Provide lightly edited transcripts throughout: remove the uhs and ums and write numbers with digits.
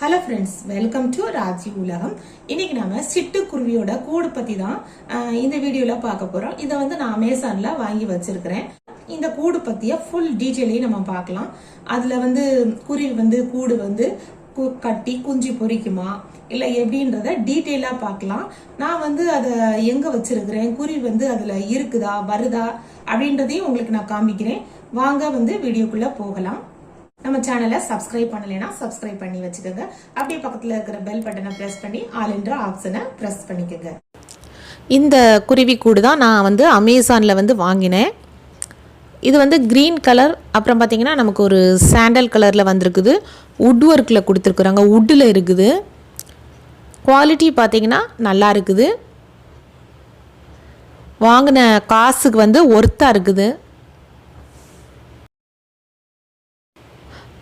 Hello friends, welcome to Raji Ulagam. இன்னைக்கு நாம சிட்டு குருவியோட கூடு பத்தி தான் இந்த வீடியோல பார்க்க போறோம். இத வந்து நான் அமேசான்ல வாங்கி வச்சிருக்கேன். இந்த கூடு பத்திய ஃபுல் டீடைலையும் நம்ம பார்க்கலாம். அதுல வந்து குருவி வந்து கூடு வந்து கட்டி குஞ்சு பொரிக்குமா இல்ல எப்படின்றத டீடைலா பார்க்கலாம். நான் வந்து அத எங்க வச்சிருக்கிறேன், குருவி வந்து அதுல இருக்குதா வருதா அப்படின்றதையும் உங்களுக்கு நான் காமிக்கிறேன். வாங்க வந்து வீடியோக்குள்ள போகலாம். நம்ம சேனலை சப்ஸ்கிரைப் பண்ணலைன்னா சப்ஸ்கிரைப் பண்ணி வச்சுக்கோங்க. அப்படியே பக்கத்தில் இருக்கிற பெல் பட்டனை ப்ரெஸ் பண்ணி ஆல் என்ற ஆப்ஷனை ப்ரெஸ் பண்ணிக்கோங்க. இந்த குருவி கூடு தான் நான் வந்து அமேசானில் வந்து வாங்கினேன். இது வந்து க்ரீன் கலர், அப்புறம் பார்த்தீங்கன்னா நமக்கு ஒரு சாண்டல் கலரில் வந்திருக்குது. வுட் ஒர்க்கில் கொடுத்துருக்குறாங்க, வுட்டில் இருக்குது. குவாலிட்டி பார்த்தீங்கன்னா நல்லா இருக்குது. வாங்கின காசுக்கு வந்து ஒர்த்தாக இருக்குது.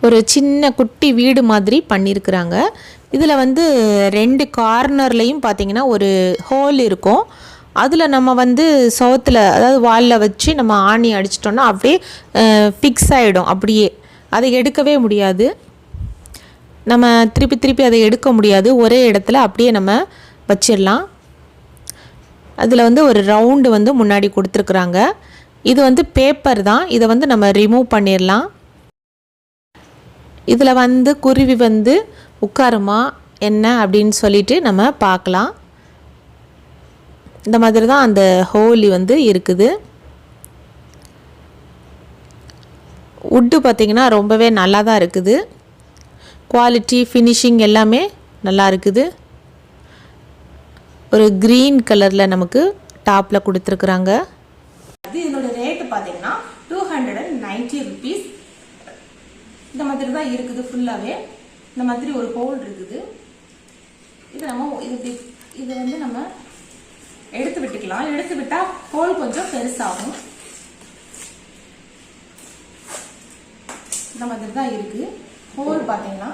ஒரு சின்ன குட்டி வீடு மாதிரி பண்ணியிருக்கிறாங்க. இதில் வந்து ரெண்டு கார்னர்லேயும் பார்த்திங்கன்னா ஒரு ஹோல் இருக்கும். அதில் நம்ம வந்து சவுத்தில், அதாவது வாலில் வச்சு நம்ம ஆணி அடிச்சிட்டோன்னா அப்படியே ஃபிக்ஸ் ஆகிடும். அப்படியே அதை எடுக்கவே முடியாது. நம்ம திருப்பி அதை எடுக்க முடியாது. ஒரே இடத்துல அப்படியே நம்ம வச்சிடலாம். அதில் வந்து ஒரு ரவுண்டு வந்து முன்னாடி கொடுத்துருக்குறாங்க. இது வந்து பேப்பர் தான். இதை வந்து நம்ம ரிமூவ் பண்ணிடலாம். இதில் வந்து குருவி வந்து உட்காருமா என்ன அப்படின்னு சொல்லிட்டு நம்ம பார்க்கலாம். இந்த மாதிரி தான் அந்த ஹோலி வந்து இருக்குது. வுட்டு பார்த்திங்கன்னா ரொம்பவே நல்லா தான் இருக்குது. குவாலிட்டி ஃபினிஷிங் எல்லாமே நல்லா இருக்குது. ஒரு க்ரீன் கலரில் நமக்கு டாப்பில் கொடுத்துருக்குறாங்க. இதனோட ரேட்டு பார்த்தீங்கன்னா 290 rupees. இந்த மாதிரி தான் இருக்குது. ஃபுல்லாகவே இந்த மாதிரி ஒரு ஹோல் இருக்குது. இது நம்ம இது வந்து நம்ம எடுத்து விட்டுக்கலாம். எடுத்து விட்டால் ஹோல் கொஞ்சம் பெருசாகும். இந்த மாதிரி தான் இருக்கு. ஹோல் பார்த்தீங்கன்னா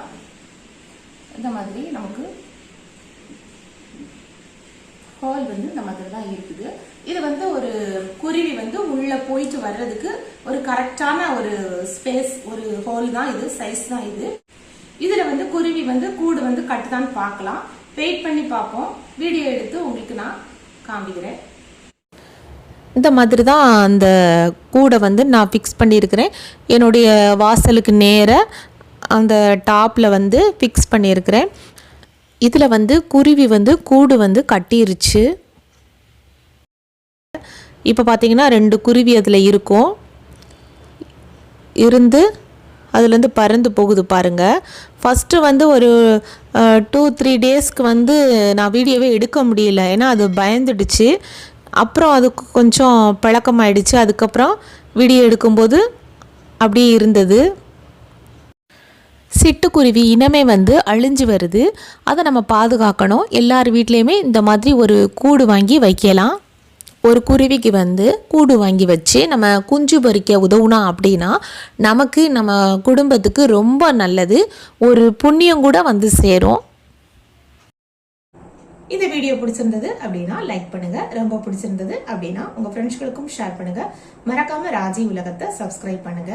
இந்த மாதிரி நமக்கு ஹோல் வந்து இந்த மாதிரி தான் இருக்குது. இது வந்து ஒரு குருவி வந்து உள்ள போயிட்டு வர்றதுக்கு ஒரு கரெக்டான ஒரு ஸ்பேஸ், ஒரு ஹோல் தான் இது, சைஸ் தான் இது. இதுல வந்து குருவி வந்து கூடு வந்து கட்டுதான்னு பார்க்கலாம். வெயிட் பண்ணி பார்ப்போம். வீடியோ எடுத்து உங்களுக்கு நான் காமிக்கிறேன். இந்த மாதிரி தான் அந்த கூடை வந்து நான் ஃபிக்ஸ் பண்ணியிருக்கிறேன். என்னுடைய வாசலுக்கு நேர அந்த டாப்பில் வந்து ஃபிக்ஸ் பண்ணியிருக்கிறேன். இதில் வந்து குருவி வந்து கூடு வந்து கட்டிருச்சு. இப்போ பார்த்தீங்கன்னா 2 குருவி அதில் இருக்கும். இருந்து அதுலேருந்து பறந்து போகுது பாருங்கள். ஃபஸ்ட்டு வந்து ஒரு 2-3 டேஸ்க்கு வந்து நான் வீடியோவே எடுக்க முடியல, ஏன்னா அது பயந்துடுச்சு. அப்புறம் அதுக்கு கொஞ்சம் பழக்கமாயிடுச்சு. அதுக்கப்புறம் வீடியோ எடுக்கும்போது அப்படியே இருந்தது. சிட்டுக்குருவி இனமே வந்து அழிஞ்சு வருது. அதை நம்ம பாதுகாக்கணும். எல்லார் வீட்லேயுமே இந்த மாதிரி ஒரு கூடு வாங்கி வைக்கலாம். ஒரு குருவிக்கு வந்து கூடு வாங்கி வச்சு நம்ம குஞ்சு பொரிக்க உதவுனா அப்படின்னா நமக்கு, நம்ம குடும்பத்துக்கு ரொம்ப நல்லது. ஒரு புண்ணியம் கூட வந்து சேரும். இந்த வீடியோ பிடிச்சிருந்தது அப்படின்னா லைக் பண்ணுங்க. ரொம்ப பிடிச்சிருந்தது அப்படின்னா உங்க ஃப்ரெண்ட்ஸ்களுக்கும் ஷேர் பண்ணுங்க. மறக்காம ராஜி உலகத்தை சப்ஸ்கிரைப் பண்ணுங்க.